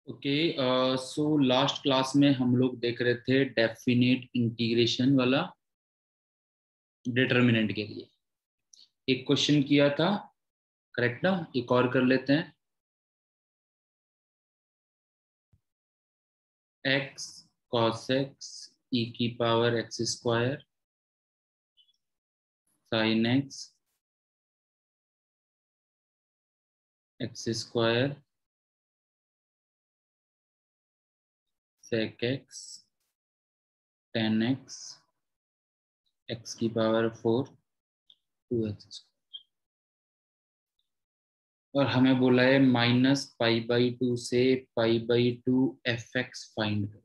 Okay. So last class में हम लोग देख रहे थे डेफिनेट इंटीग्रेशन वाला डिटर्मिनेंट के लिए एक क्वेश्चन किया था। करेक्ट ना? एक और कर लेते हैं। एक्स कॉस एक्स ई की power x square sine x x square sec x tan x x की पावर 4 टू एक्स। और हमें बोला है -π/2 से π/2 एफ एक्स फाइंड करो।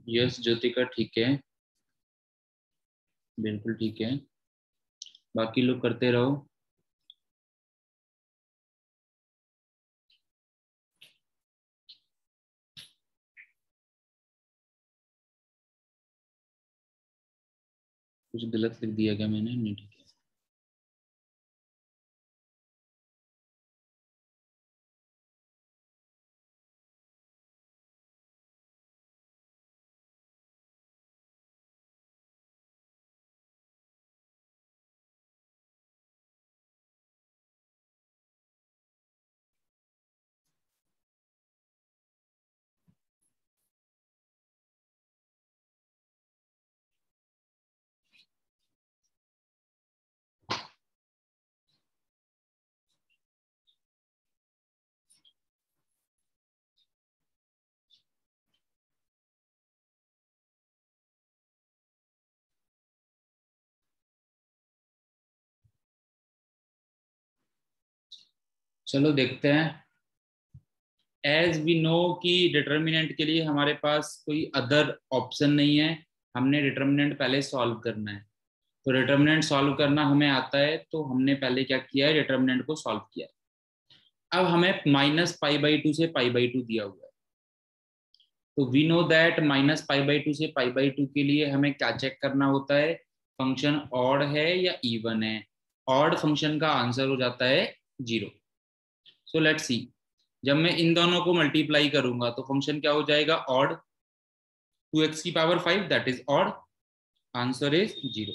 यस ज्योतिका, ठीक है, बिल्कुल ठीक है। बाकी लोग करते रहो। कुछ गलत लिख दिया क्या मैंने? नहीं, ठीक है। चलो देखते हैं। एज वी नो कि डिटर्मिनेंट के लिए हमारे पास कोई अदर ऑप्शन नहीं है। हमने डिटर्मिनेंट पहले सॉल्व करना है। तो डिटर्मिनेंट सॉल्व करना हमें आता है, तो हमने पहले क्या किया है, डिटर्मिनेंट को सॉल्व किया है। अब हमें -π/2 से π/2 दिया हुआ है। तो वी नो दैट -π/2 से π/2 के लिए हमें क्या चेक करना होता है, फंक्शन ऑड है या इवन है। ऑड फंक्शन का आंसर हो जाता है 0। So let's see. जब मैं इन दोनों को मल्टीप्लाई करूंगा तो फंक्शन क्या हो जाएगा, ऑड। 2x की power 5 that is odd, answer is 0।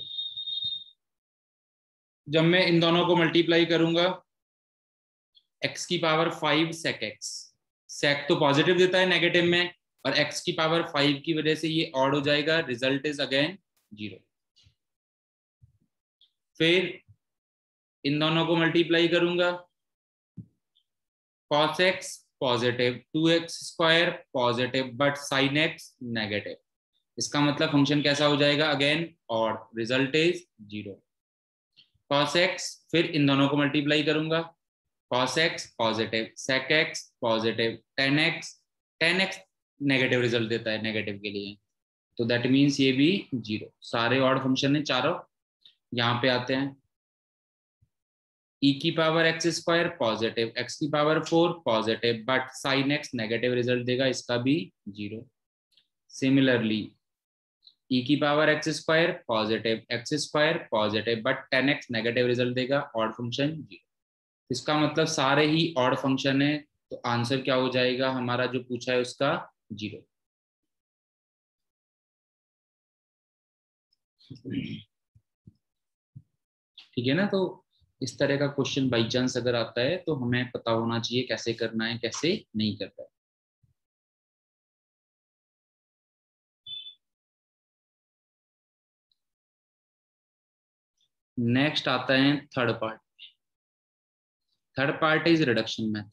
जब मैं इन दोनों को मल्टीप्लाई करूंगा, x की पावर 5 सेक एक्स, सेक तो पॉजिटिव देता है नेगेटिव में, और x की पावर 5 की वजह से ये ऑड हो जाएगा, रिजल्ट इज अगेन 0। फिर इन दोनों को मल्टीप्लाई करूंगा, cos x positive, 2x square positive, but sin x negative. इसका मतलब फंक्शन कैसा हो जाएगा, again odd, result is 0। cos x, फिर इन दोनों को मल्टीप्लाई करूंगा, cos x positive, sec x positive, tan x negative result देता है नेगेटिव के लिए, तो दैट मीन्स ये भी 0। सारे ऑड फंक्शन है चारों। यहाँ पे आते हैं, e की power x square positive, x की power 4 positive, but sin x negative result देगा, इसका भी 0। सिमिलरली e की power x square positive, x square positive, but 10x negative result देगा, ऑड फंक्शन 0। इसका मतलब सारे ही ऑड फंक्शन है, तो आंसर क्या हो जाएगा हमारा जो पूछा है उसका 0। ठीक है ना? तो इस तरह का क्वेश्चन बाई चांस अगर आता है तो हमें पता होना चाहिए कैसे करना है, कैसे नहीं करना है। नेक्स्ट आता है third part. Third part is reduction method.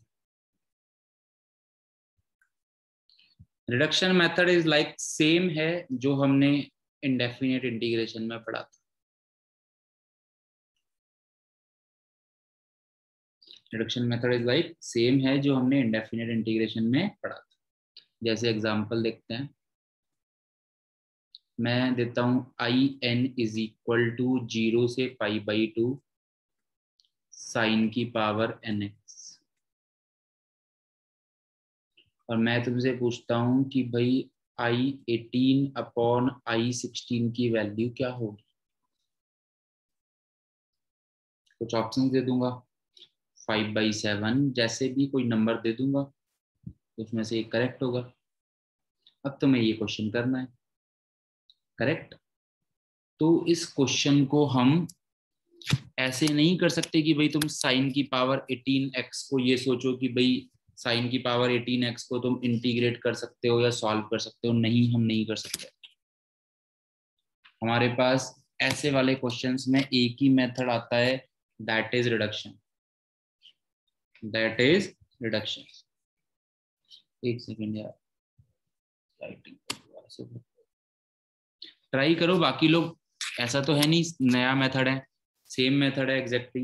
Reduction method is like same है जो हमने इंडेफिनिट इंटीग्रेशन में पढ़ा था। Reduction method is like same है जो हमने इंडेफिनिट इंटीग्रेशन में पढ़ा था। जैसे एग्जांपल देखते हैं, मैं देता हूं I n is equal to 0 से π/2 साइन की पावर nx, और मैं तुमसे पूछता हूं कि भाई I18/I16 की वैल्यू क्या होगी। कुछ ऑप्शन दे दूंगा, 5/7, जैसे भी कोई नंबर दे दूंगा, उसमें से एक करेक्ट होगा। अब तुम्हें ये क्वेश्चन करना है, करेक्ट। तो इस क्वेश्चन को हम ऐसे नहीं कर सकते कि भाई तुम साइन की पावर 18x को ये सोचो कि भाई साइन की पावर 18x को तुम इंटीग्रेट कर सकते हो या सॉल्व कर सकते हो। नहीं, हम नहीं कर सकते। हमारे पास ऐसे वाले क्वेश्चंस में एक ही मेथड आता है, that is reduction. That is reduction. एक सेकेंड यार, राइटिंग ट्राई करो। बाकी लोग, ऐसा तो है नहीं नया मेथड है, सेम मेथड है एग्जैक्टली।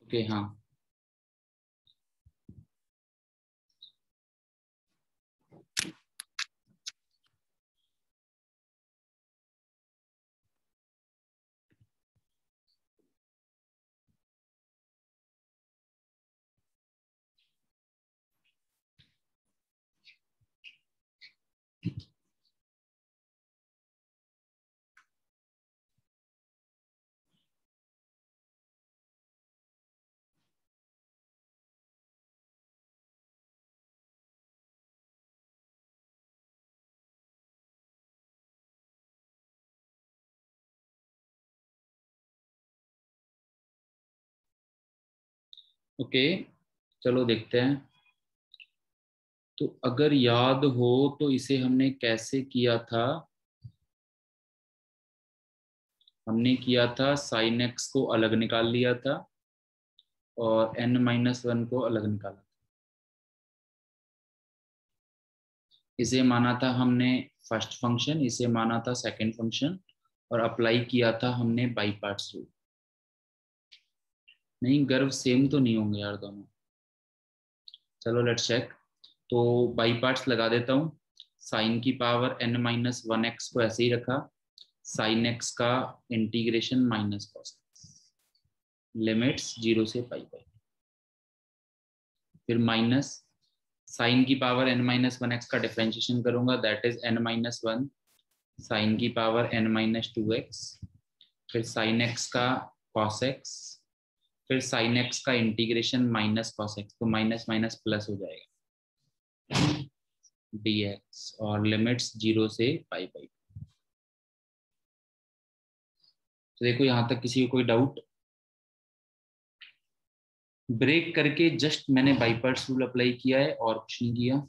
ओके, हाँ। ओके, चलो देखते हैं। तो अगर याद हो तो इसे हमने कैसे किया था। हमने किया था साइन एक्स को अलग निकाल लिया था और n-1 को अलग निकाला। इसे माना था हमने फर्स्ट फंक्शन, इसे माना था सेकंड फंक्शन, और अप्लाई किया था हमने बाई पार्ट्स रूल। नहीं, गर्व सेम तो नहीं होंगे यार दोनों। चलो लेट्स चेक। तो बाई पार्ट्स लगा देता हूँ। साइन की पावर n-1x को ऐसे ही रखा, साइन एक्स का इंटीग्रेशन माइनस कॉस, लिमिट्स 0 से π/, फिर माइनस साइन की पावर n-1x का डिफरेंशिएशन करूंगा, दैट इज n-1 साइन की पावर n-2x, फिर साइन एक्स का कॉस एक्स, फिर साइन एक्स का इंटीग्रेशन माइनस कॉस एक्स, तो माइनस माइनस प्लस हो जाएगा dx, और लिमिट्स 0 से π/, तो देखो यहां तक किसी को कोई डाउट। ब्रेक करके जस्ट मैंने बाई पार्ट्स रूल अप्लाई किया है और कुछ नहीं किया।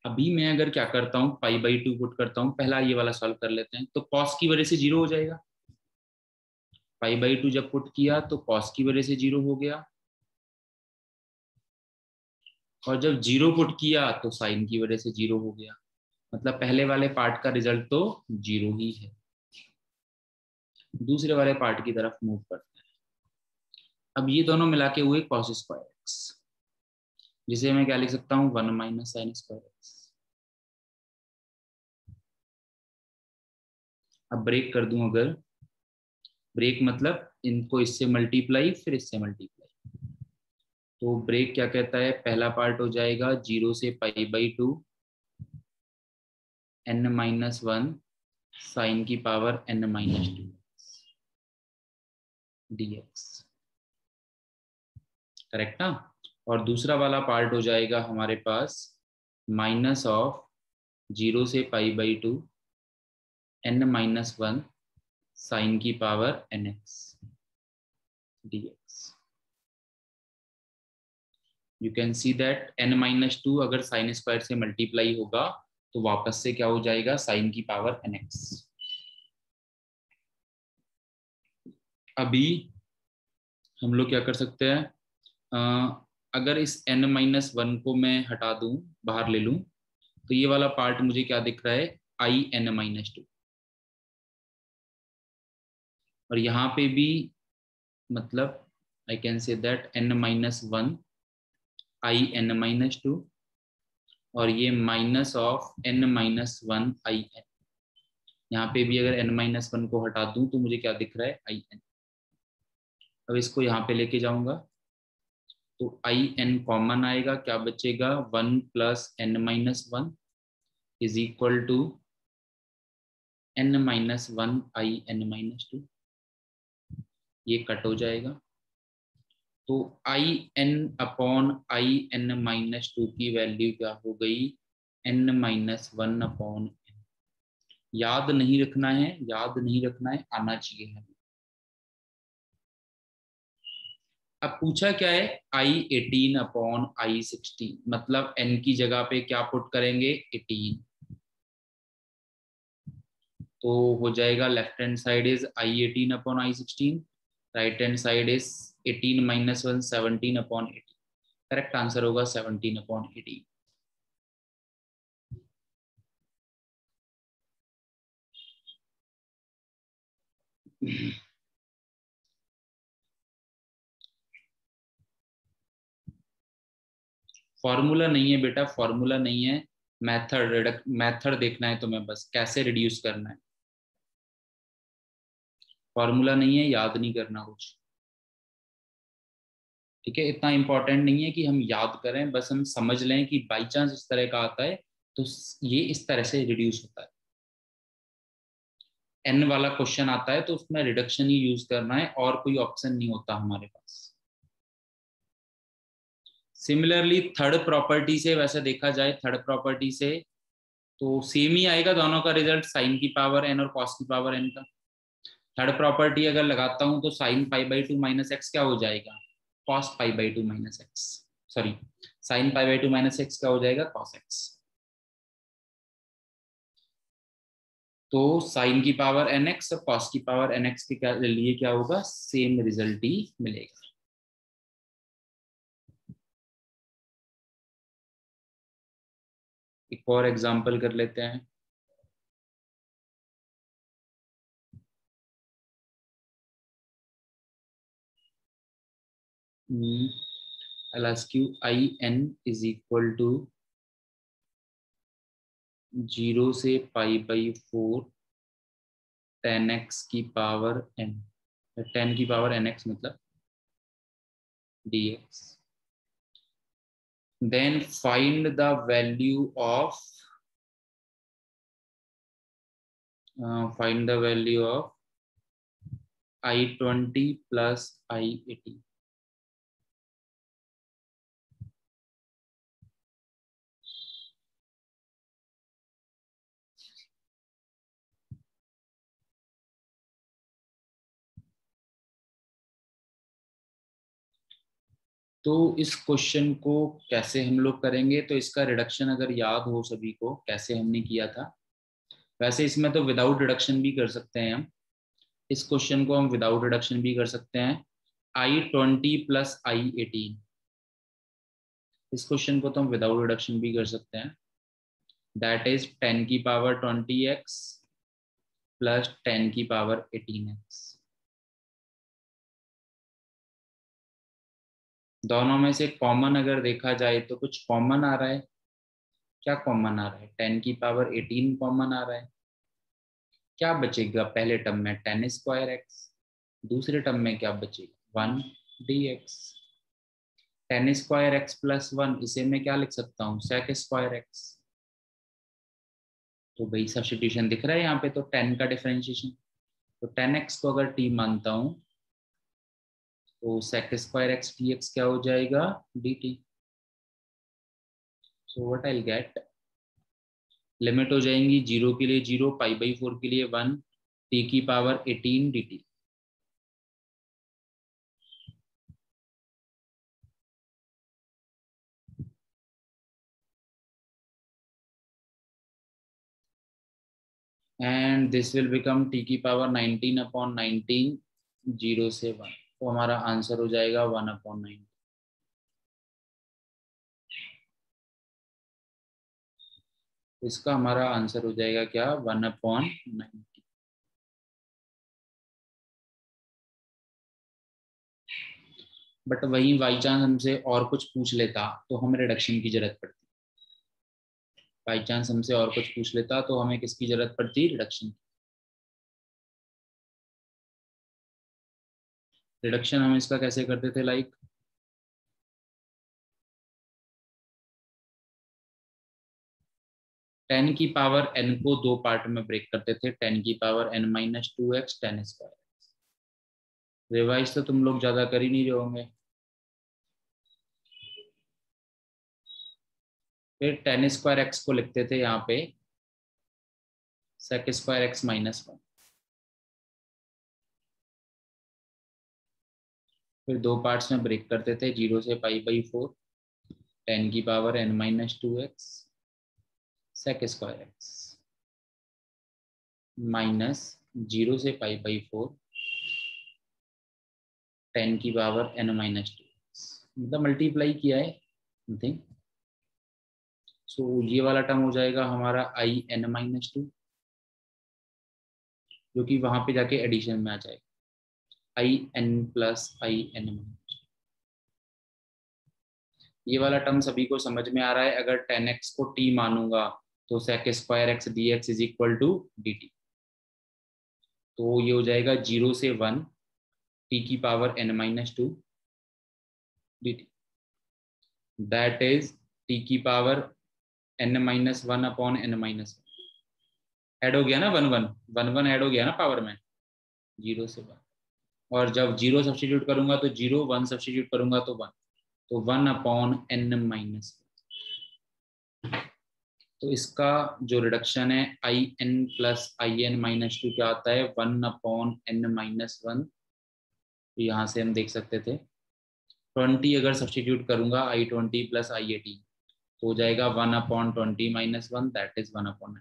अभी मैं अगर क्या करता हूँ, π/2 पुट करता हूँ, पहला ये वाला सॉल्व कर लेते हैं। तो कॉस की वजह से 0 हो जाएगा। π/2 जब पुट किया तो कॉस की वजह से 0 हो गया, और जब 0 पुट किया तो साइन की वजह से 0 हो गया। मतलब पहले वाले पार्ट का रिजल्ट तो 0 ही है। दूसरे वाले पार्ट की तरफ मूव करते हैं। अब ये दोनों मिला के हुए कॉस स्क्वायर एक्स, जिसे मैं क्या लिख सकता हूँ, 1 - साइन स्क्वायर एक्स। अब ब्रेक कर दूं, अगर ब्रेक मतलब इनको इससे मल्टीप्लाई फिर इससे मल्टीप्लाई, तो ब्रेक क्या कहता है, पहला पार्ट हो जाएगा 0 से π/2 n-1 साइन की पावर n-2 dx, करेक्ट ना। और दूसरा वाला पार्ट हो जाएगा हमारे पास माइनस ऑफ 0 से पाई बाई 2 n-1 साइन की power nx dx। You can see that n-2 अगर साइन स्क्वायर से मल्टीप्लाई होगा तो वापस से क्या हो जाएगा, साइन की पावर nx। अभी हम लोग क्या कर सकते हैं, अगर इस n-1 को मैं हटा दूं, बाहर ले लूं, तो ये वाला पार्ट मुझे क्या दिख रहा है, in-2। और यहाँ पे भी मतलब I can say that n-1 in-2 और ये माइनस ऑफ n-1 in। यहाँ पे भी अगर n-1 को हटा दूं तो मुझे क्या दिख रहा है, in। अब इसको यहाँ पे लेके जाऊंगा तो in कॉमन आएगा, क्या बचेगा, 1 plus n-1 is equal to n-1 in-2। ये कट हो जाएगा तो in/in-2 की वैल्यू क्या हो गई, n-1/n। याद नहीं रखना है, याद नहीं रखना है, आना चाहिए हमें। अब पूछा क्या है, I18/I16, मतलब n की जगह पे क्या पुट करेंगे, 18। तो हो जाएगा left hand side is I18/I16, right hand side is 18-1 17/18। Correct answer होगा 17/18। फॉर्मूला नहीं है बेटा, फॉर्मूला नहीं है, मेथड मेथड देखना है तुम्हें, बस कैसे रिड्यूस करना है। फॉर्मूला नहीं है, याद नहीं करना कुछ, ठीक है। इतना इंपॉर्टेंट नहीं है कि हम याद करें, बस हम समझ लें कि बाई चांस इस तरह का आता है तो ये इस तरह से रिड्यूस होता है। एन वाला क्वेश्चन आता है तो उसमें रिडक्शन ही यूज करना है और कोई ऑप्शन नहीं होता हमारे पास। सिमिलरली थर्ड प्रॉपर्टी से वैसे देखा जाए, थर्ड प्रॉपर्टी से तो सेम ही आएगा दोनों का रिजल्ट, साइन की पावर एन और कॉस की पावर एन का। थर्ड प्रॉपर्टी अगर लगाता हूं तो sine pi by 2 minus x क्या हो जाएगा, cos pi by 2 minus x, sorry sine pi by 2 minus x क्या हो जाएगा, कॉस एक्स। तो साइन की पावर एन एक्स और कॉस की पावर एन एक्स के लिए क्या होगा, सेम रिजल्ट ही मिलेगा। एक और एग्जांपल कर लेते हैं। I'll ask you in is equal to 0 से पाई बाई 4 10x की पावर n, 10 की पावर nx मतलब dx। Then find the value of I20 plus I80। तो इस क्वेश्चन को कैसे हम लोग करेंगे, तो इसका रिडक्शन अगर याद हो सभी को कैसे हमने किया था, वैसे इसमें तो विदाउट रिडक्शन भी कर सकते हैं हम। इस क्वेश्चन को हम विदाउट रिडक्शन भी कर सकते हैं, I20 प्लस I18। इस क्वेश्चन को तो हम विदाउट रिडक्शन भी कर सकते हैं, दैट इज 10 की पावर 20x प्लस 10 की पावर 18x। दोनों में से कॉमन अगर देखा जाए तो कुछ कॉमन आ रहा है, क्या कॉमन आ रहा है, 10 की पावर 18 कॉमन आ रहा है। क्या बचेगा पहले टर्म में, 10 स्क्वायर एक्स, दूसरे टर्म में क्या बचेगा, 1 dx। 10 स्क्वायर एक्स प्लस 1, इसे मैं क्या लिख सकता हूँ, सेक स्क्वायर एक्स। तो भाई सब्स्टिट्यूशन दिख रहा है यहाँ पे, तो 10 का डिफरेंशिएशन, तो 10x को अगर t मानता हूँ तो सेक स्क्वायर एक्स dx क्या हो जाएगा, dt। So what I will get, limit हो जाएंगी 0 के लिए 0, π/4 के लिए 1, t की power 18 dt। And this will become t की पावर 19/19, 0 से 1। तो हमारा आंसर हो जाएगा 1/9। इसका हमारा आंसर हो जाएगा क्या, 1/90। बट वही बाई चांस हमसे और कुछ पूछ लेता तो हमें रिडक्शन की जरूरत पड़ती। बाई चांस हमसे और कुछ पूछ लेता तो हमें किसकी जरूरत पड़ती, रिडक्शन। रिडक्शन हम इसका कैसे करते थे, लाइक 10 की पावर n को 2 पार्ट में ब्रेक करते थे, 10 की पावर n-2x 10²। रिवाइज तो तुम लोग ज्यादा कर ही नहीं रहे होंगे। फिर 10² x को लिखते थे यहाँ पे sec² x -1। फिर 2 पार्ट्स में ब्रेक करते थे, 0 से π/4, 10 की power n-2x sec² x minus 0 से π/4, 10 की पावर n-2x, मतलब मल्टीप्लाई किया है समथिंग। सो ये वाला टर्म हो जाएगा हमारा in-2, जो कि वहां पे जाके एडिशन में आ जाएगा, in+in-। ये वाला टर्म सभी को समझ में आ रहा है। अगर 10x को t मानूंगा तो sec² x dx is equal to dt। तो ये हो जाएगा 0 से 1, t की power n-2 dt। That is t की पावर n-1/n-1। ऐड हो गया ना, 1 1 ऐड हो गया ना पावर में, 0 से 1। और जब 0 सब्स्टिट्यूट करूंगा तो 0, 1 सब्स्टिट्यूट करूंगा तो 1, तो 1/n-1। तो इसका जो रिडक्शन है in+in-2 क्या आता है, 1/n-1। तो यहाँ से हम देख सकते थे 20 अगर सब्स्टिट्यूट करूंगा i20 + i18 तो हो जाएगा 1/20 - 1, दैट इज 1/9।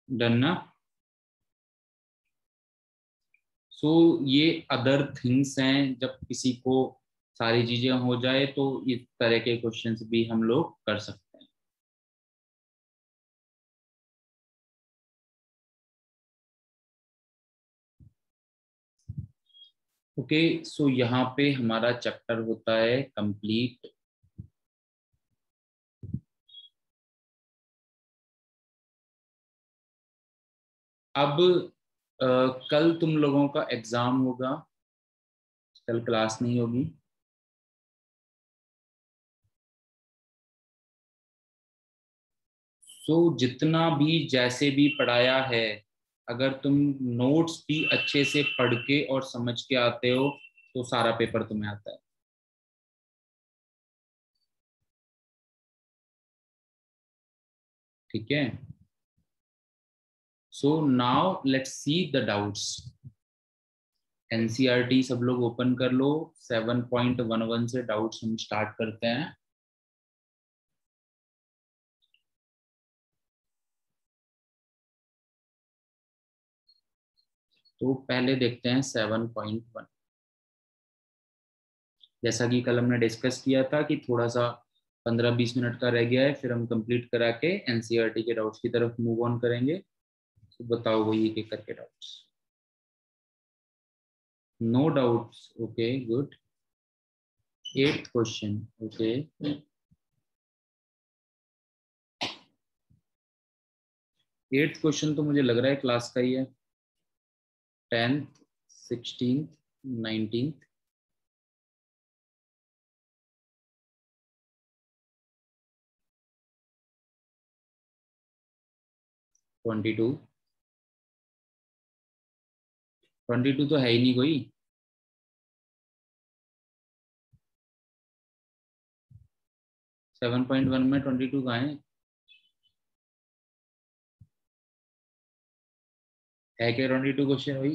डन ना। सो ये अदर थिंग्स हैं, जब किसी को सारी चीजें हो जाए तो इस तरह के क्वेश्चंस भी हम लोग कर सकते हैं। ओके, सो यहाँ पे हमारा चैप्टर होता है कंप्लीट। अब कल तुम लोगों का एग्जाम होगा, कल क्लास नहीं होगी। सो जितना भी जैसे भी पढ़ाया है, अगर तुम नोट्स भी अच्छे से पढ़ के और समझ के आते हो तो सारा पेपर तुम्हें आता है। ठीक है, so now let's see the doubts. NCERT सब लोग ओपन कर लो, 7.11 से डाउट्स हम स्टार्ट करते हैं। तो पहले देखते हैं 7.1। जैसा कि कल हमने डिस्कस किया था कि थोड़ा सा 15-20 मिनट का रह गया है, फिर हम कंप्लीट करा के एनसीईआरटी के डाउट्स की तरफ मूव ऑन करेंगे। तो बताओ वही एक एक करके doubts. No doubts, okay good. 8th question, okay. 8th question तो मुझे लग रहा है क्लास का ही है। 10th, 16th, 19th। 22 22 तो है ही नहीं कोई। 7.1 में 22 कहाँ है क्या 22 क्वेश्चन भाई?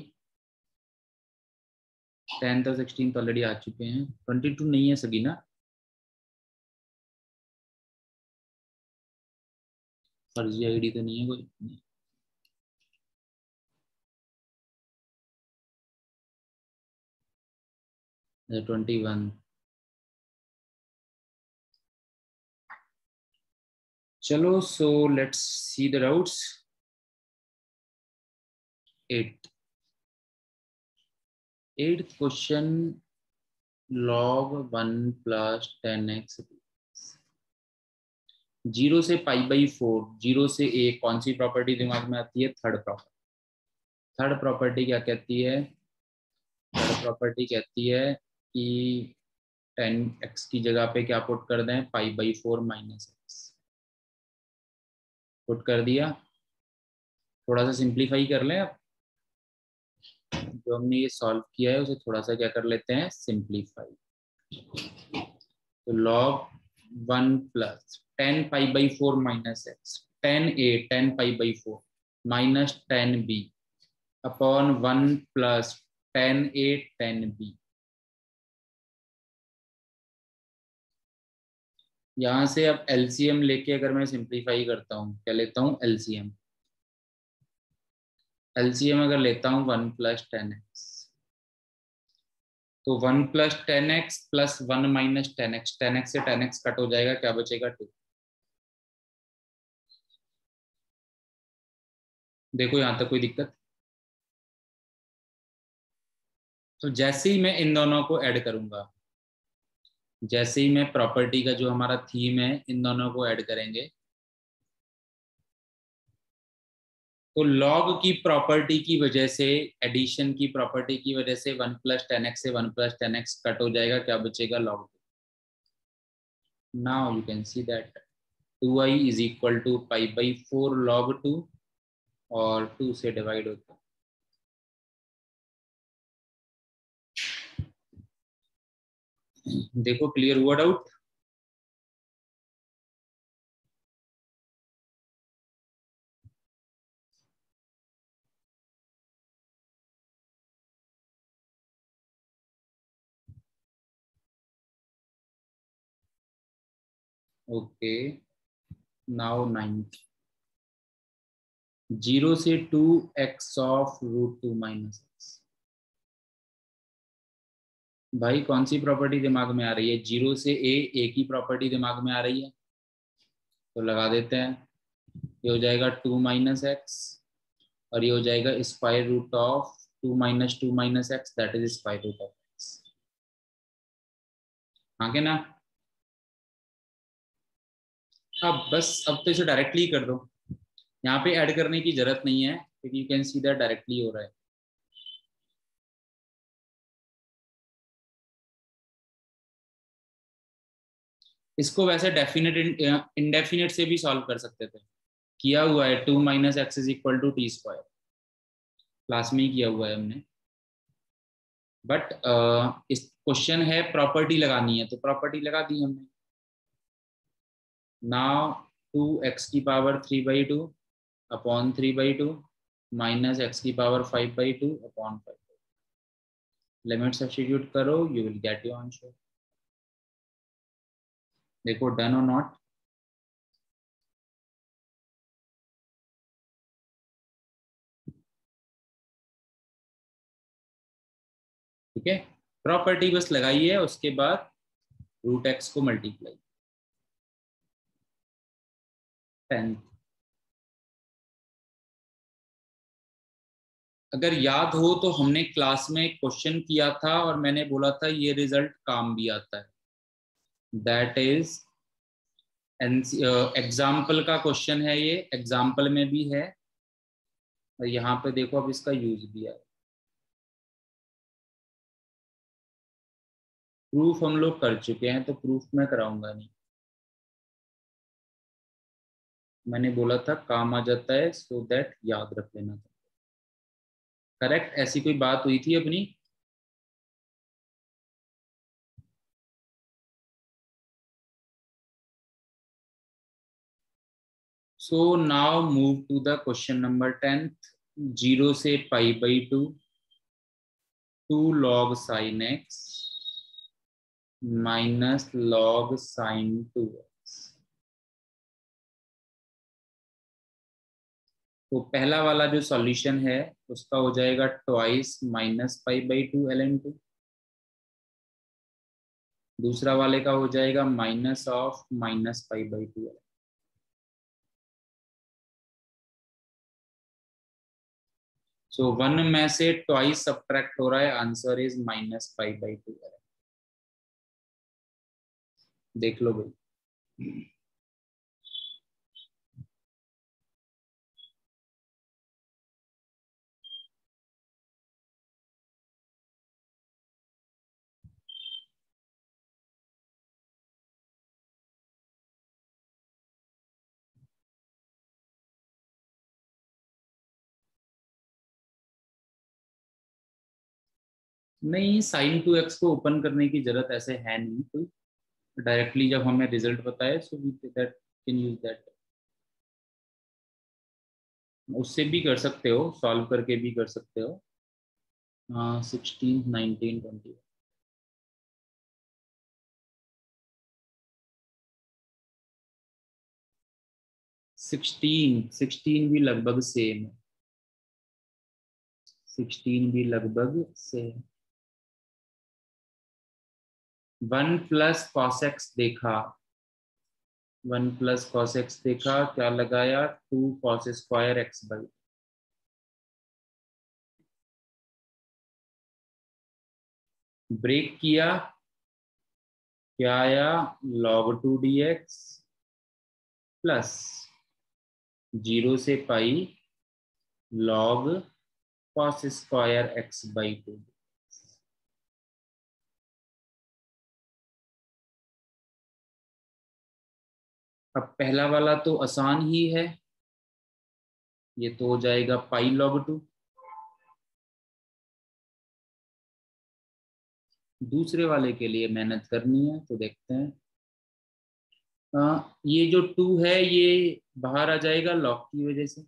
10th और 16th ऑलरेडी आ चुके हैं, 22 नहीं है सभी ना। फर्जी आईडी तो नहीं है कोई। 21। चलो so let's see the doubts. 8th question, log 1 plus 10x 0 से π/4, 0 से a, कौन सी प्रॉपर्टी दिमाग में आती है? Third property. थर्ड प्रॉपर्टी क्या कहती है? थर्ड प्रॉपर्टी कहती है कि 10x की जगह पे क्या पुट कर दें? π/4 माइनस एक्स पुट कर दिया। थोड़ा सा सिंप्लीफाई कर लें अब। जो हमने ये सॉल्व किया है उसे थोड़ा सा क्या कर लेते हैं? सिंप्लीफाई। तो log 1 plus 10 π/4 minus x, 10a 10 π/4 minus 10b upon 1 plus 10a 10b। यहां से अब एलसीएम लेके अगर मैं सिंप्लीफाई करता हूँ, क्या लेता हूँ? एलसीएम। एलसीएम अगर लेता हूँ 1 प्लस 10x, तो 1 plus 10x plus 1 minus 10x, 10x से 10x कट हो जाएगा, क्या बचेगा? 2। देखो यहां तक कोई दिक्कत? तो जैसे ही मैं इन दोनों को ऐड करूंगा, जैसे ही मैं प्रॉपर्टी का जो हमारा थीम है इन दोनों को ऐड करेंगे, तो लॉग की प्रॉपर्टी की वजह से, एडिशन की प्रॉपर्टी की वजह से 1 प्लस 10x से 1 प्लस 10x कट हो जाएगा, क्या बचेगा? Log. Now you can see that 2i is equal to π/4 log 2, और 2 से डिवाइड होता है। देखो क्लियर हुआ डाउट? ओके, नाउ 9, 0 से 2x ऑफ √2 माइनस एक्स। भाई कौन सी प्रॉपर्टी दिमाग में आ रही है? 0 से a की प्रॉपर्टी दिमाग में आ रही है, तो लगा देते हैं। ये हो जाएगा 2 माइनस एक्स, और ये हो जाएगा square root of 2 minus x, that is square root of x. हाँ के ना? अब बस अब तो इसे डायरेक्टली कर दो, यहाँ पे ऐड करने की जरूरत नहीं है, क्योंकि you can see that directly हो रहा है। इसको वैसे डेफिनेट इंडेफिनेट से भी सॉल्व कर सकते थे, किया हुआ है। 2 minus x is equal to t square, class में ही किया हुआ है हमने। बट इस क्वेश्चन है प्रॉपर्टी लगानी है, तो प्रॉपर्टी लगा दी हमने। Now 2x⁵2 upon 3/2 minus x⁵5/2 upon 5। Limit substitute करो, you will get your answer. देखो डन और नॉट। ठीक है, प्रॉपर्टी बस लगाई है, उसके बाद √x को मल्टीप्लाई। 10। अगर याद हो तो हमने क्लास में क्वेश्चन किया था और मैंने बोला था ये रिजल्ट काम भी आता है, दैट इज एग्जाम्पल का क्वेश्चन है, ये एग्जाम्पल में भी है, और यहाँ पे देखो अब इसका यूज भी है। प्रूफ हम लोग कर चुके हैं, तो प्रूफ मैं कराऊंगा नहीं। मैंने बोला था काम आ जाता है, सो दैट याद रख लेना था। करेक्ट, ऐसी कोई बात हुई थी अपनी? So now move to the question number 10th। 0 से π/2, 2 log sin x minus log sin 2x। तो पहला वाला जो सॉल्यूशन है उसका हो जाएगा ट्वाइस -π/2 ln2। दूसरा वाले का हो जाएगा माइनस ऑफ -π/2। सो 1 में से ट्वाइस सब्ट्रैक्ट हो रहा है, आंसर इज -π/2। देख लो भाई। नहीं, sin 2x को ओपन करने की जरूरत ऐसे है नहीं कोई। डायरेक्टली जब हमें रिजल्ट बताए, so we that can use that. उससे भी कर सकते हो, सॉल्व करके भी कर सकते हो। 16, 19, 20। 16 भी लगभग सेम है। 16 भी लगभग सेम। 1 प्लस कॉस एक्स देखा, 1 प्लस कॉस एक्स देखा, क्या लगाया 2 कॉस स्क्वायर x/। ब्रेक किया, क्या आया log 2 dx प्लस 0 से पाई log cos स्क्वायर x/2। अब पहला वाला तो आसान ही है, ये तो हो जाएगा π/log 2। दूसरे वाले के लिए मेहनत करनी है, तो देखते हैं। ये जो 2 है ये बाहर आ जाएगा लॉग की वजह से।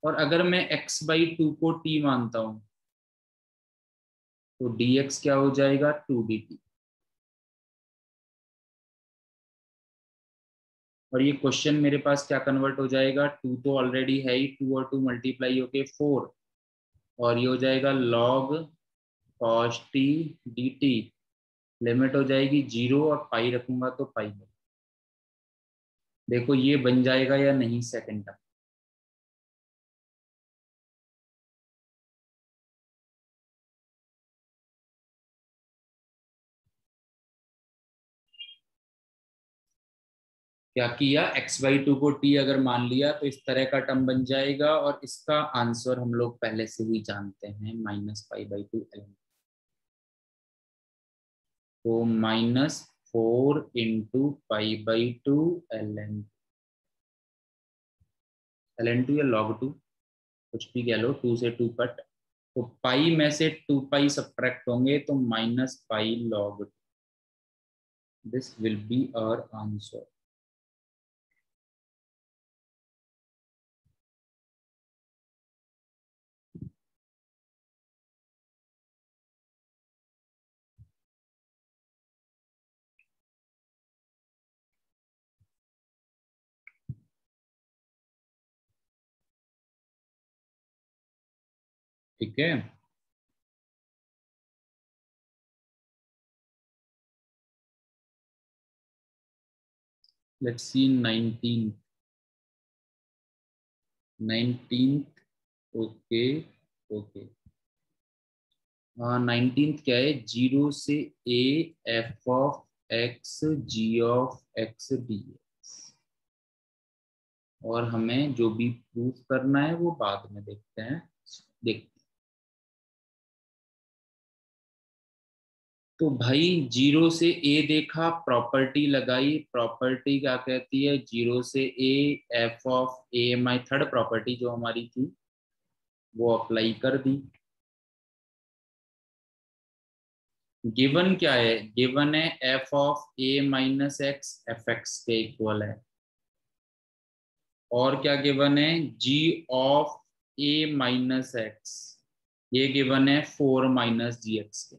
और अगर मैं x/2 को t मानता हूं, तो dx क्या हो जाएगा 2dt। और ये क्वेश्चन मेरे पास क्या कन्वर्ट हो जाएगा, 2 तो ऑलरेडी है ही, 2 और 2 मल्टीप्लाई होके 4। और ये हो जाएगा log cos t dt। Limit हो जाएगी 0 और पाई रखूंगा तो पाई। देखो ये बन जाएगा या नहीं सेकंड टर्म। क्या किया, x/2 को t अगर मान लिया तो इस तरह का टर्म बन जाएगा, और इसका आंसर हम लोग पहले से ही जानते हैं -π/2 ln। तो -4 इंटू π/2 ln2 या log 2, कुछ भी कह लो, 2 से 2 कट। तो पाई में से 2 पाई सब्ट्रैक्ट होंगे तो -π/log। This will be our answer. ठीक है। Let's see 19। 19। ओके। ओके। 19 क्या है, 0 से a f(x) g(x) dx। और हमें जो भी प्रूफ करना है वो बाद में देखते हैं। देखते तो भाई जीरो से ए देखा, प्रॉपर्टी लगाई, प्रॉपर्टी क्या कहती है, जीरो से a, f of a my third property जो हमारी थी वो अप्लाई कर दी। गिवन क्या है, गिवन है F of A minus x F x के इक्वल है। और क्या गिवन है, जी ऑफ ए माइनस एक्स, ये गिवन है 4 - जी एक्स के।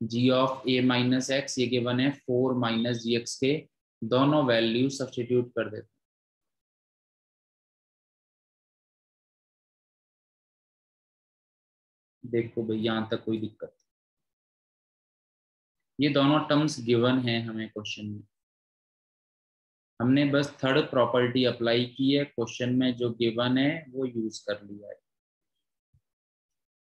जी ऑफ ए माइनस एक्स ये गिवन है 4 - जी एक्स के। दोनों वैल्यू सब्स्टिट्यूट कर देते हैं। देखो भाई यहाँ तक कोई दिक्कत, ये दोनों टर्म्स गिवन है हमें क्वेश्चन में, हमने बस थर्ड प्रॉपर्टी अप्लाई की है, क्वेश्चन में जो गिवन है वो यूज कर लिया है।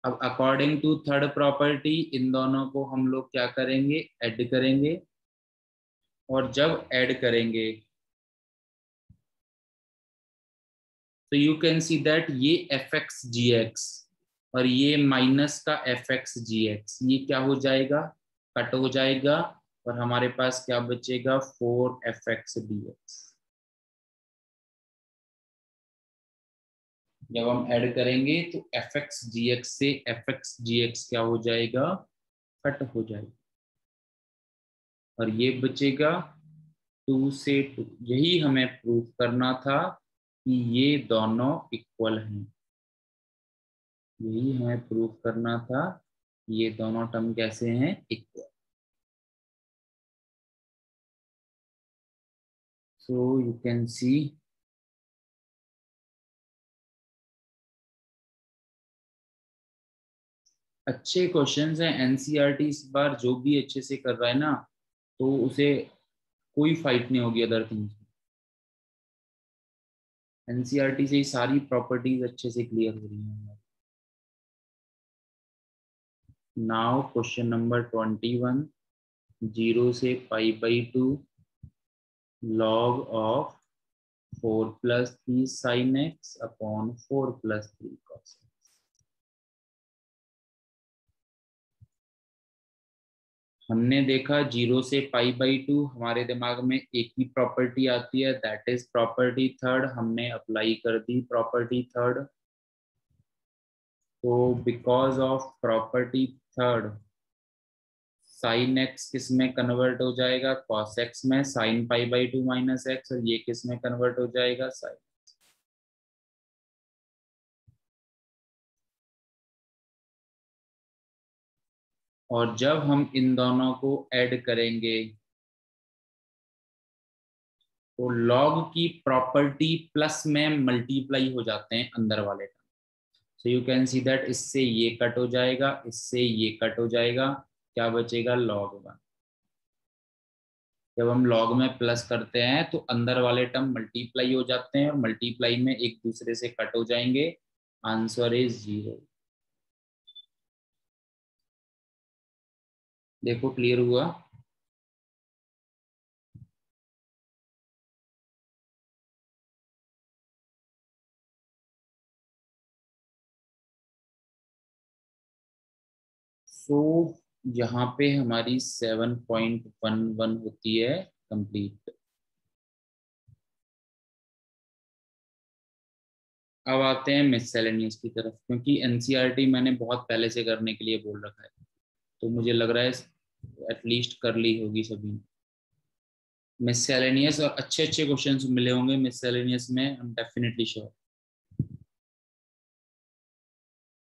अब अकॉर्डिंग टू थर्ड प्रॉपर्टी इन दोनों को हम लोग क्या करेंगे, ऐड करेंगे। और जब ऐड करेंगे तो यू कैन सी दैट ये एफ एक्स जी एक्स और ये माइनस का एफ एक्स जी एक्स ये क्या हो जाएगा, कट हो जाएगा। और हमारे पास क्या बचेगा, 4 f(x) dx। जब हम ऐड करेंगे तो एफ एक्स जी एक्स से एफ एक्स जी एक्स क्या हो जाएगा, कट हो जाएगा। और ये बचेगा 2 से 2। यही हमें प्रूव करना था कि ये दोनों इक्वल हैं, यही हमें प्रूव करना था ये दोनों टर्म कैसे हैं, इक्वल। सो यू कैन सी अच्छे क्वेश्चंस हैं। एनसीईआरटी इस बार जो भी अच्छे से कर रहा है ना, तो उसे कोई फाइट नहीं होगी अदर थिंग्स। एनसीईआरटी से ही सारी प्रॉपर्टीज अच्छे से क्लियर हो रही हैं। नाउ क्वेश्चन नंबर 21, जीरो से π/2 log of 4 + 3 sin x upon 4 + 3 cos x। हमने देखा जीरो से π/2 हमारे दिमाग में एक ही प्रॉपर्टी आती है, दैट इज प्रॉपर्टी थर्ड। हमने अप्लाई कर दी प्रॉपर्टी थर्ड। तो because of property third sine x किस में कन्वर्ट हो जाएगा, कॉस एक्स में, साइन π/2 - x, और ये किस में कन्वर्ट हो जाएगा, साइन। और जब हम इन दोनों को ऐड करेंगे तो लॉग की प्रॉपर्टी प्लस में मल्टीप्लाई हो जाते हैं अंदर वाले term. So you can see that इससे ये कट हो जाएगा, इससे ये कट हो जाएगा, क्या बचेगा, log 1। जब हम लॉग में प्लस करते हैं तो अंदर वाले टर्म मल्टीप्लाई हो जाते हैं और मल्टीप्लाई में एक दूसरे से कट हो जाएंगे, आंसर इज 0। देखो क्लियर हुआ। सो यहाँ पे हमारी 7.11 होती है कंप्लीट। अब आते हैं मिससेलेनियस की तरफ, क्योंकि एनसीईआरटी मैंने बहुत पहले से करने के लिए बोल रखा है, तो मुझे लग रहा है एटलीस्ट कर ली होगी सभी। मिससेलेनियस और अच्छे अच्छे क्वेश्चंस मिले होंगे मिससेलेनियस में, हम डेफिनेटली श्योर।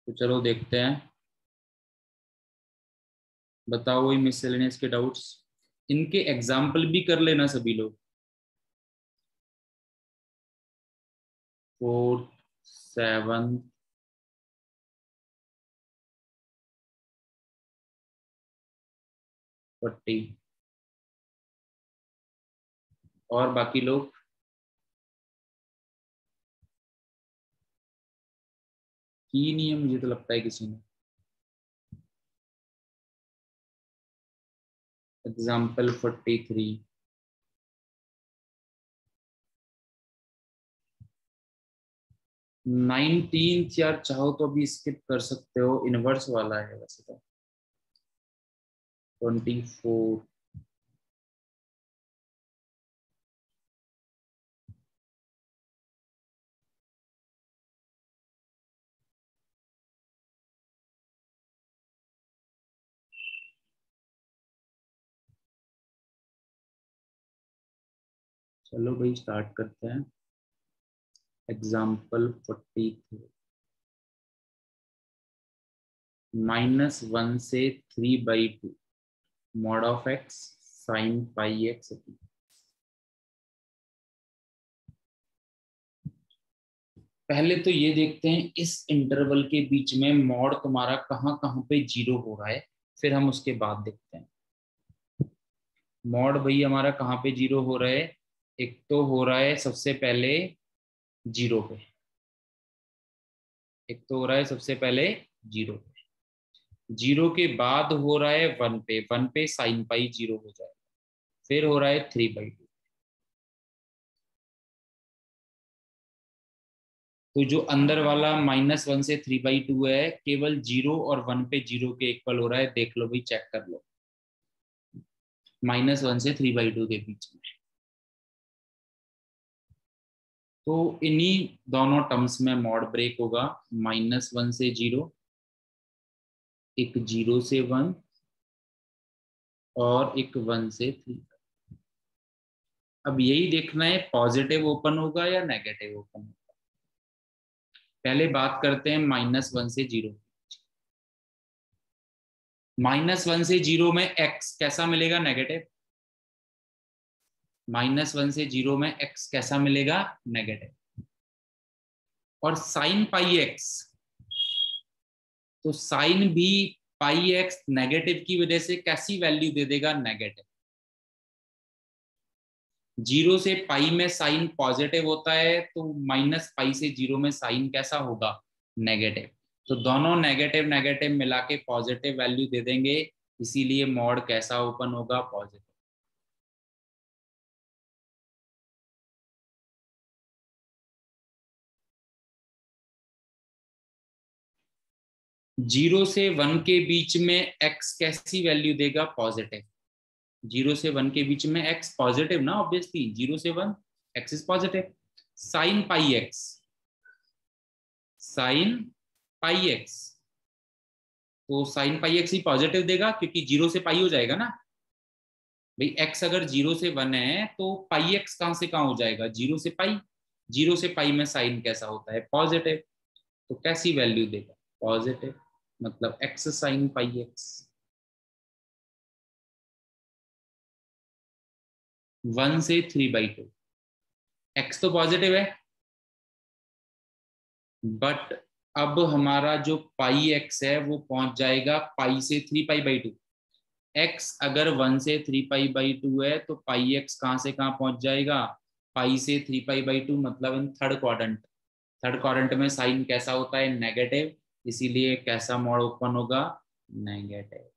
तो चलो देखते हैं, बताओ वही मिससेलेनियस के डाउट्स, इनके एग्जाम्पल भी कर लेना सभी लोग। 4, 7, 40 और बाकी लोग। की नहीं है मुझे तो लगता है किसी ने। एग्जाम्पल 43, 19 यार चाहो तो अभी स्किप कर सकते हो, इनवर्स वाला है वैसे तो। 24। चलो भाई स्टार्ट करते हैं। एग्जाम्पल 43। -1 से 3/2 mod of x sine pi x. पहले तो ये देखते हैं इस इंटरवल के बीच में मॉड तुम्हारा कहाँ कहाँ पे जीरो हो रहा है, फिर हम उसके बाद देखते हैं। मॉड भाई हमारा कहाँ पे जीरो हो रहा है? एक तो हो रहा है सबसे पहले जीरो पे, एक तो हो रहा है सबसे पहले जीरो पे, जीरो के बाद हो रहा है 1 पे, 1 पे साइन पाई जीरो हो जाएगा, फिर हो रहा है 3/2। तो जो अंदर वाला -1 से 3/2 है, केवल जीरो और 1 पे जीरो के इक्वल हो रहा है। देख लो भाई, चेक कर लो, -1 से 3/2 के बीच में। तो इन्हीं दोनों टर्म्स में मॉड ब्रेक होगा। -1 से जीरो, एक 0 से 1 और एक 1 से 3। अब यही देखना है पॉजिटिव ओपन होगा या नेगेटिव ओपन होगा। पहले बात करते हैं -1 से जीरो। -1 से जीरो में एक्स कैसा मिलेगा? नेगेटिव। -1 से जीरो में एक्स कैसा मिलेगा? नेगेटिव। और साइन पाई एक्स, तो साइन भी पाई एक्स नेगेटिव की वजह से कैसी वैल्यू दे देगा? नेगेटिव। जीरो से पाई में साइन पॉजिटिव होता है, तो -पाई से जीरो में साइन कैसा होगा? नेगेटिव। तो दोनों नेगेटिव नेगेटिव मिला के पॉजिटिव वैल्यू दे देंगे, इसीलिए मॉड कैसा ओपन होगा? पॉजिटिव। जीरो से 1 के बीच में एक्स कैसी वैल्यू देगा? पॉजिटिव। जीरो से 1 के बीच में एक्स पॉजिटिव ना, ऑब्वियसली जीरो से 1 x is positive. Sine pi x, sine pi x, तो साइन पाई एक्स ही पॉजिटिव देगा क्योंकि जीरो से पाई हो जाएगा ना भाई। एक्स अगर जीरो से 1 है तो पाई एक्स कहां से कहां हो जाएगा? जीरो से पाई। जीरो से पाई में साइन कैसा होता है? पॉजिटिव। तो कैसी वैल्यू देगा? पॉजिटिव। मतलब एक्स साइन पाई एक्स। 1 से 3/2, एक्स तो पॉजिटिव है, बट अब हमारा जो पाई एक्स है वो पहुंच जाएगा पाई से 3π/2। एक्स अगर 1 से 3π/2 है तो पाई एक्स कहां से कहां पहुंच जाएगा? पाई से 3π/2, मतलब in third quadrant. Third quadrant में साइन कैसा होता है? नेगेटिव। इसीलिए कैसा मोड ओपन होगा? नेगेटिव।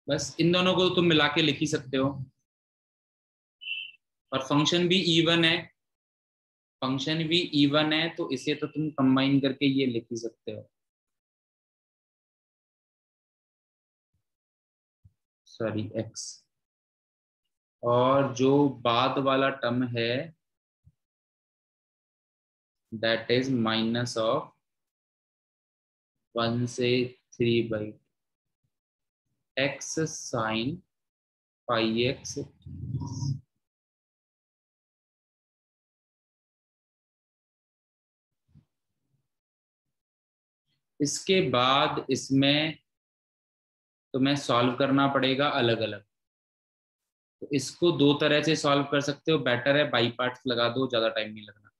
बस इन दोनों को तुम मिला के लिख ही सकते हो। और फंक्शन भी इवन है, फंक्शन भी इवन है, तो इसे तो तुम कंबाइन करके ये लिख ही सकते हो। Sorry, x. और जो बाद वाला टर्म है दैट इज -1 से 3/2 एक्स साइन पाई एक्स। इसके बाद इसमें तुम्हें सॉल्व करना पड़ेगा अलग अलग। तो इसको दो तरह से सॉल्व कर सकते हो, बेटर है बाई पार्ट्स लगा दो, ज्यादा टाइम नहीं लगना।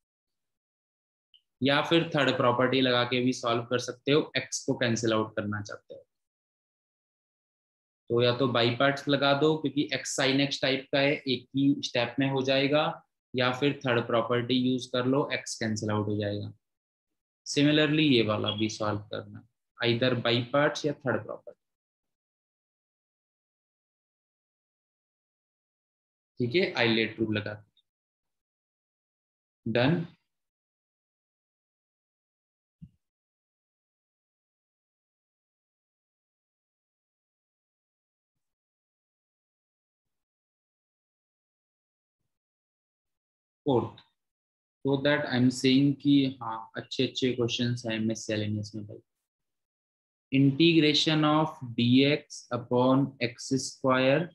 या फिर थर्ड प्रॉपर्टी लगा के भी सॉल्व कर सकते हो, एक्स को कैंसिल आउट करना चाहते हो तो। या तो बाई पार्ट्स लगा दो क्योंकि एक्स साइन एक्स टाइप का है, एक ही स्टेप में हो जाएगा। या फिर थर्ड प्रॉपर्टी यूज कर लो, एक्स कैंसिल आउट हो जाएगा। सिमिलरली ये वाला भी सॉल्व करना, आइदर बाई पार्ट्स या थर्ड प्रॉपर्टी। ठीक है, आइलेट रूल लगा। Done. Fourth, so that I'm saying कि हाँ अच्छे अच्छे क्वेश्चंस हैं मिससेलेनियस में भाई। Integration of dx upon x square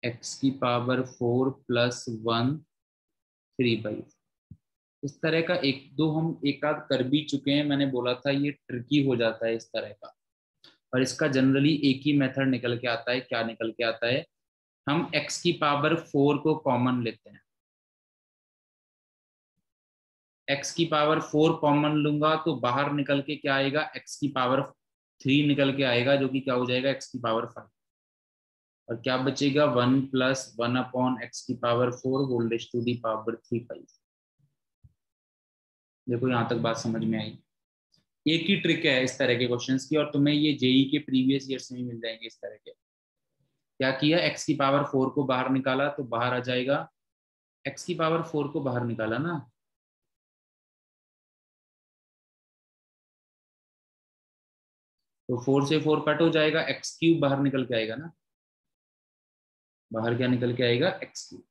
x की पावर 4 प्लस 1 3/4, इस तरह का एक दो हम एक आध कर भी चुके हैं। मैंने बोला था ये ट्रिकी हो जाता है इस तरह का, और इसका जनरली एक ही मेथड निकल के आता है। क्या निकल के आता है, हम x की पावर 4 को कॉमन लेते हैं। x की पावर 4 कॉमन लूंगा तो बाहर निकल के क्या आएगा, x की पावर 3 निकल के आएगा, जो कि क्या हो जाएगा x की पावर 5, और क्या बचेगा 1 प्लस 1 अपॉन एक्स की power 4 whole raise to the power 3/5। देखो यहाँ तक बात समझ में आई। एक ही ट्रिक है इस तरह के क्वेश्चंस की, और तुम्हें ये जेई के प्रीवियस ईयर्स में मिल जाएंगे इस तरह के। क्या किया, x की पावर 4 को बाहर निकाला तो बाहर आ जाएगा, x की पावर 4 को बाहर निकाला ना, तो 4 से 4 कट हो जाएगा, एक्स क्यूब बाहर निकल के आएगा ना। बाहर क्या निकल के आएगा, एक्स क्यूब।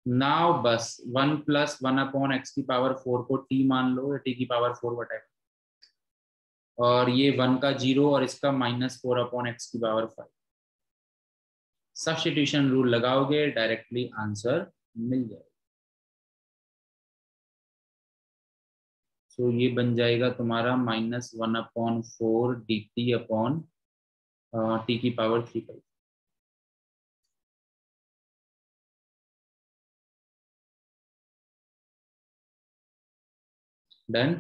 नाउ बस 1 प्लस 1 अपॉन एक्स की पावर 4 को टी मान लो, या टी की पावर 4 बटा, और ये 1 का 0 और इसका -4 अपॉन एक्स की पावर 5। सब्स्टिट्यूशन रूल लगाओगे डायरेक्टली आंसर मिल जाएगा। सो ये बन जाएगा तुम्हारा -1 upon 4 D T upon T की पावर 3/5। डन।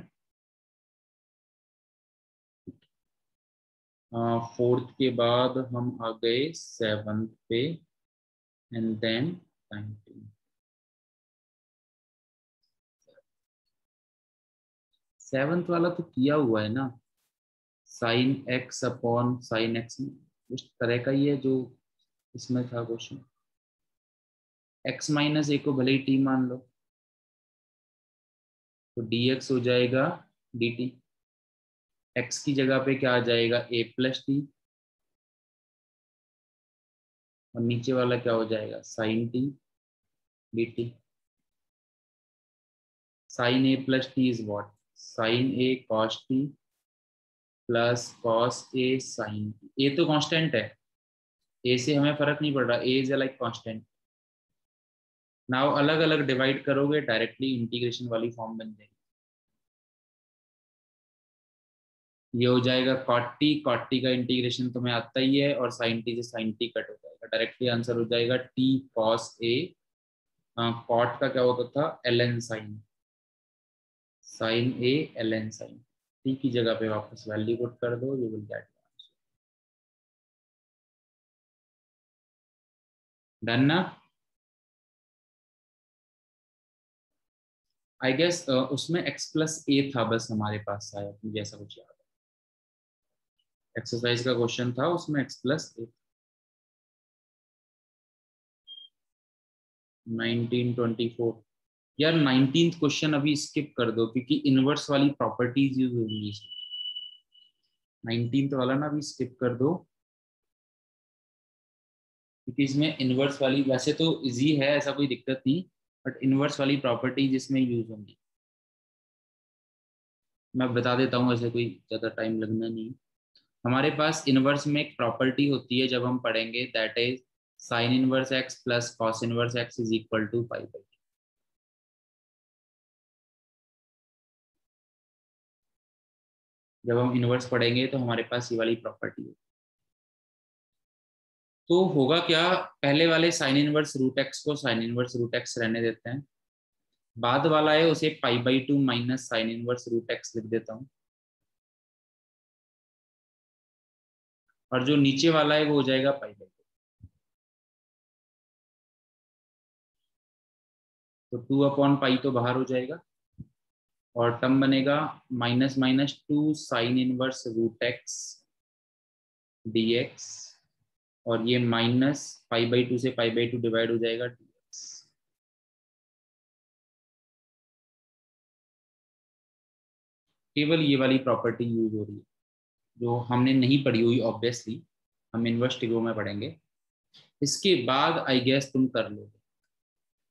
फोर्थ के बाद हम आ गए सेवंथ पे, एंड देन 19। सेवंथ वाला तो किया हुआ है ना, sine x upon sine x, उस तरह का ही है जो इसमें था क्वेश्चन। एक्स माइनस ए को भले ही टी मान लो, तो dx हो जाएगा dt। x की जगह पे क्या आ जाएगा, a प्लस टी, और नीचे वाला क्या हो जाएगा, sine t dt। Sine a plus t is what, sine a cos t plus cos a sine t. a तो कांस्टेंट है, a से हमें फर्क नहीं पड़ रहा, a is like constant. Now अलग अलग डिवाइड करोगे डायरेक्टली इंटीग्रेशन वाली फॉर्म बन जाएगी। ये हो जाएगा cot t का इंटीग्रेशन तुम्हें आता ही है, और sin t से sin t कट हो जाएगा, डायरेक्टली आंसर हो जाएगा t cos a। कॉट का क्या होता था, ln sin, sin a ln sin। t की जगह पे वापस वैल्यू पुट कर दो, यू विल गेट डन ना। आई गेस उसमें x प्लस a था बस हमारे पास, शायद मुझे ऐसा कुछ याद है। एक्सरसाइज का क्वेश्चन था उसमें x प्लस a। 1924 यार, 19th क्वेश्चन अभी स्किप कर दो, क्योंकि इनवर्स वाली प्रॉपर्टीज यूज होंगी इसमें। 19th वाला ना अभी स्किप कर दो, क्योंकि इसमें इनवर्स वाली, वैसे तो इजी है ऐसा कोई दिक्कत नहीं, बट इनवर्स वाली प्रॉपर्टीज इसमें यूज होंगी। मैं बता देता हूँ, ऐसे कोई ज़्यादा टाइम लगना नहीं। हमारे पास इनवर्स में एक प्रॉपर्टी होती है, जब हम पढ़ेंगे, that is sine inverse x plus cos inverse x is equal to 5/2। जब हम इनवर्स पढ़ेंगे तो हमारे पास ये वाली प्रॉपर्टी है। तो होगा क्या, पहले वाले साइन इनवर्स रूट एक्स को साइन इनवर्स रूट एक्स रहने देते हैं, बाद वाला है उसे π/2 minus sine inverse root x लिख देता हूँ, और जो नीचे वाला है वो हो जाएगा π/2। तो 2/π तो बाहर हो जाएगा, और टर्म बनेगा -2 sine inverse root x dx, और ये माइनस π/2 से π/2 डिवाइड हो जाएगा dx। केवल ये वाली प्रॉपर्टी यूज हो रही है, जो हमने नहीं पढ़ी हुई ऑब्वियसली, हम इनवर्स टिग्रो में पढ़ेंगे। इसके बाद आई गेस तुम कर लोगे।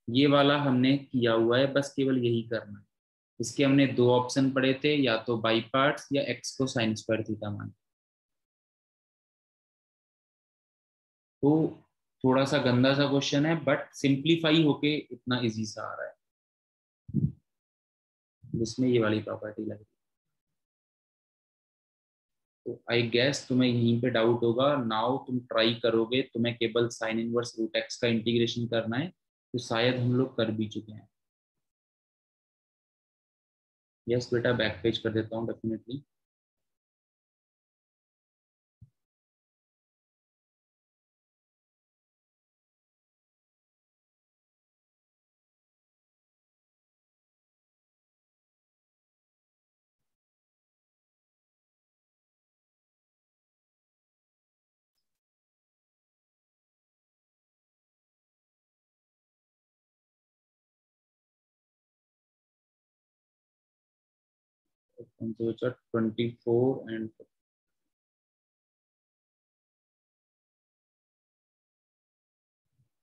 ये वाला हमने किया हुआ है, बस केवल यही करना है। इसके हमने दो ऑप्शन पढ़े थे, या तो बाई पार्ट्स या एक्स को साइन स्क्वायर थीटा मान। तो थोड़ा सा गंदा सा क्वेश्चन है, बट सिंप्लीफाई होके इतना इजी सा आ रहा है, जिसमें ये वाली प्रॉपर्टी लग रही है। तो आई गेस तुम्हें यहीं पे डाउट होगा। नाउ तुम ट्राई करोगे, तुम्हें केवल साइन इनवर्स रूट एक्स का इंटीग्रेशन करना है, तो शायद हम लोग कर भी चुके हैं। यस बेटा, बैक पेज कर देता हूँ डेफिनेटली। तो बचा 24 एंड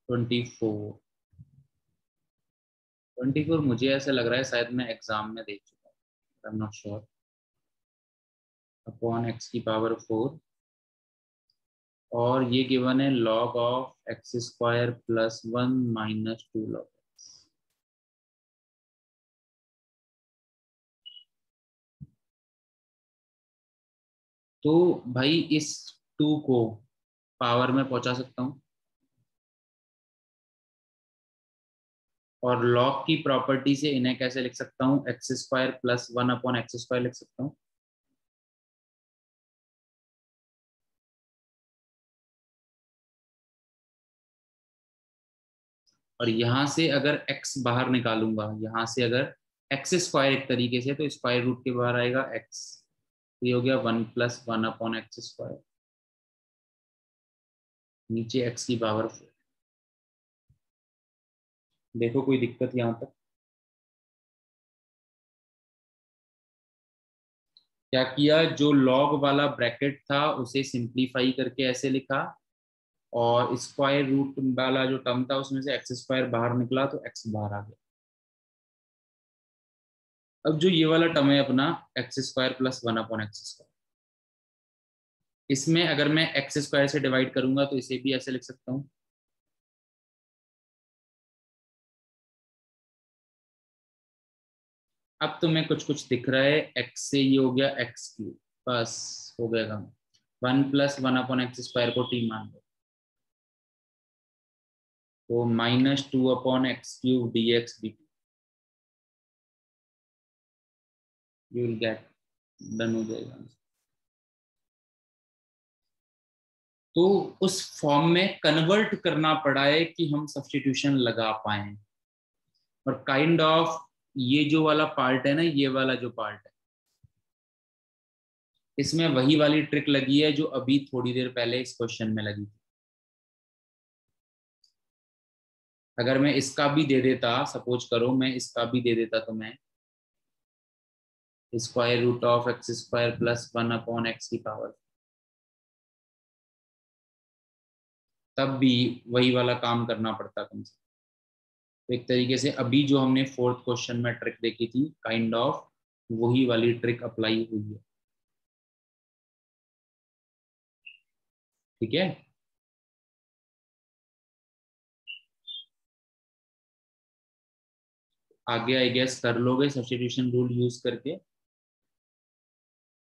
24। 24 मुझे ऐसा लग रहा है शायद मैं एग्जाम में देख चुका हूँ, I am not sure. Upon x की पावर 4, और ये गिवन है log of x square plus 1 minus 2 log x। तो भाई इस 2 को पावर में पहुंचा सकता हूँ, और log की प्रॉपर्टी से इन्हें कैसे लिख सकता हूँ, x square plus 1 upon x square लिख सकता हूँ। और यहां से अगर x बाहर निकालूंगा, यहां से अगर एक्स स्क्वायर एक तरीके से, तो स्क्वायर रूट के बाहर आएगा x। ये हो गया 1 प्लस 1 अपॉन एक्स स्क्वायर, नीचे x की पावर 4। देखो कोई दिक्कत यहाँ तक? क्या किया, जो log वाला ब्रैकेट था उसे सिंप्लीफाई करके ऐसे लिखा, और स्क्वायर रूट वाला जो टर्म था उसमें से एक्स स्क्वायर बाहर निकला, तो एक्स बाहर आ गया। अब जो ये वाला टर्म है अपना, x square plus 1 upon x square, इसमें अगर मैं एक्स स्क्वायर से डिवाइड करूंगा तो इसे भी ऐसे लिख सकता हूँ। अब तुम्हें कुछ कुछ दिख रहा है, एक्स से ये हो गया एक्स क्यूब, बस हो गया काम। 1 प्लस 1 अपॉन एक्स स्क्वायर को टी मान लो, तो minus 2 upon x cube D x D T, you will gate, done हो जाएगा। तो उस फॉर्म में कन्वर्ट करना पड़ा है कि हम सब्स्टिट्यूशन लगा पाए। और काइंड ऑफ ये जो वाला पार्ट है ना, ये वाला जो पार्ट है, इसमें वही वाली ट्रिक लगी है जो अभी थोड़ी देर पहले इस क्वेश्चन में लगी थी। अगर मैं इसका भी दे देता, सपोज करो मैं इसका भी दे देता, तो मैं square root of x square plus 1 upon x की पावर, तब भी वही वाला काम करना पड़ता तुमसे। तो एक तरीके से अभी जो हमने फोर्थ क्वेश्चन में ट्रिक देखी थी, काइंड ऑफ वही वाली ट्रिक अप्लाई हुई है। ठीक है, आगे आई गेस कर लोगे सब्स्टिट्यूशन रूल यूज करके।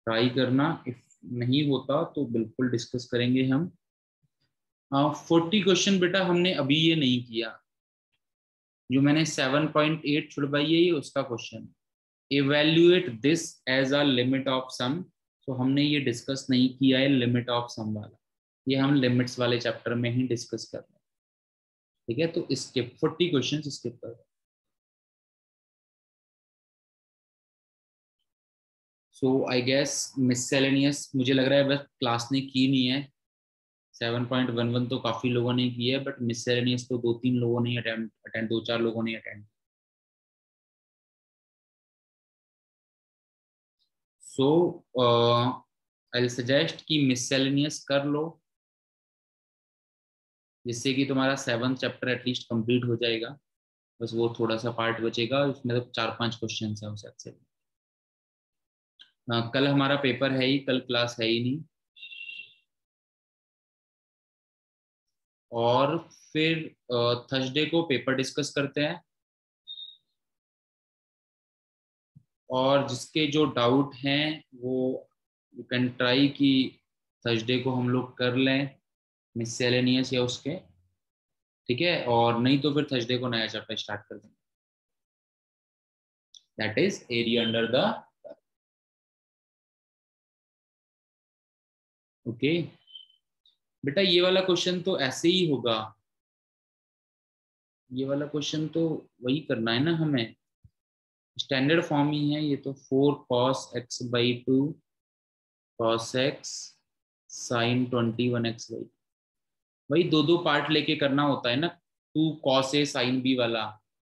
ट्राई करना, इफ नहीं होता तो बिल्कुल डिस्कस करेंगे हम। 40 क्वेश्चन बेटा हमने अभी ये नहीं किया, जो मैंने 7.8 छुड़वाई है ये उसका question. Evaluate this as a limit of sum, तो हमने ये डिस्कस नहीं किया है लिमिट ऑफ सम वाला, ये हम लिमिट्स वाले चैप्टर में ही डिस्कस कर रहे हैं। ठीक है, तो स्किप 40 क्वेश्चन स्किप कर। सो आई गेस मिससेलेनियस मुझे लग रहा है बस क्लास ने की नहीं है। 7.11 तो काफी लोगों ने की है, बट मिससेलेनियस तो 2-3 लोगों ने अटेम्प्ट अटेंड 2-4 लोगों ने अटेंड। सो आई सजेस्ट कि मिससेलेनियस कर लो, जिससे कि तुम्हारा 7th चैप्टर एटलीस्ट कंप्लीट हो जाएगा। बस वो थोड़ा सा पार्ट बचेगा, उसमें तो 4-5 क्वेश्चन है उस सेट से। कल हमारा पेपर है ही, कल क्लास है ही नहीं। और फिर थर्सडे को पेपर डिस्कस करते हैं, और जिसके जो डाउट हैं वो यू कैन ट्राई कि थर्सडे को हम लोग कर लें मिससेलेनियस या उसके, ठीक है। और नहीं तो फिर थर्सडे को नया चैप्टर स्टार्ट कर देंगे, that is area under the, okay. बेटा ये वाला क्वेश्चन तो ऐसे ही होगा, ये वाला क्वेश्चन तो वही करना है ना हमें, स्टैंडर्ड फॉर्म ही है ये तो। 4 cos x/2 cos x sin 21x/, वही दो दो पार्ट लेके करना होता है ना। 2 cos a sin b वाला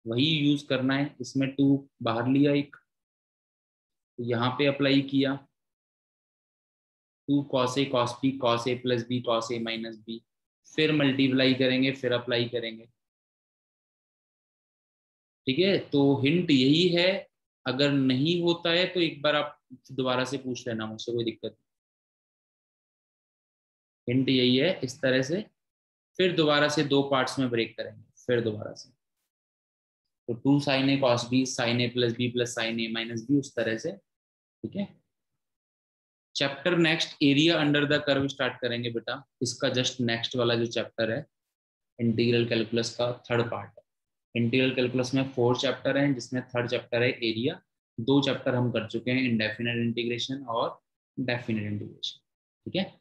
वही यूज करना है, इसमें 2 बाहर लिया एक, तो यहाँ पे अप्लाई किया 2 cos a cos b cos a plus b cos a minus b, फिर मल्टीप्लाई करेंगे, फिर अप्लाई करेंगे, ठीक है। तो हिंट यही है, अगर नहीं होता है तो एक बार आप दोबारा से पूछ लेना मुझसे, कोई दिक्कत नहीं। हिंट यही है, इस तरह से फिर दोबारा से 2 पार्ट्स में ब्रेक करेंगे, फिर दोबारा से। तो 2 sin a cos b sin a plus b plus sin a minus b, उस तरह से, ठीक है। Chapter next area under the curve start करेंगे बेटा, इसका जस्ट नेक्स्ट वाला जो चैप्टर है इंटीग्रल कैलकुलस का थर्ड पार्ट है। इंटीग्रल कैलकुलस में 4 चैप्टर हैं, जिसमें थर्ड चैप्टर है एरिया। 2 चैप्टर हम कर चुके हैं, इंडेफिनेट इंटीग्रेशन और डेफिनेट इंटीग्रेशन, ठीक है।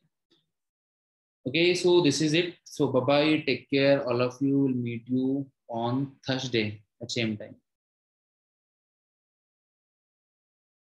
Okay, so this is it. So bye bye, take care, all of you. Will meet you on Thursday at same time.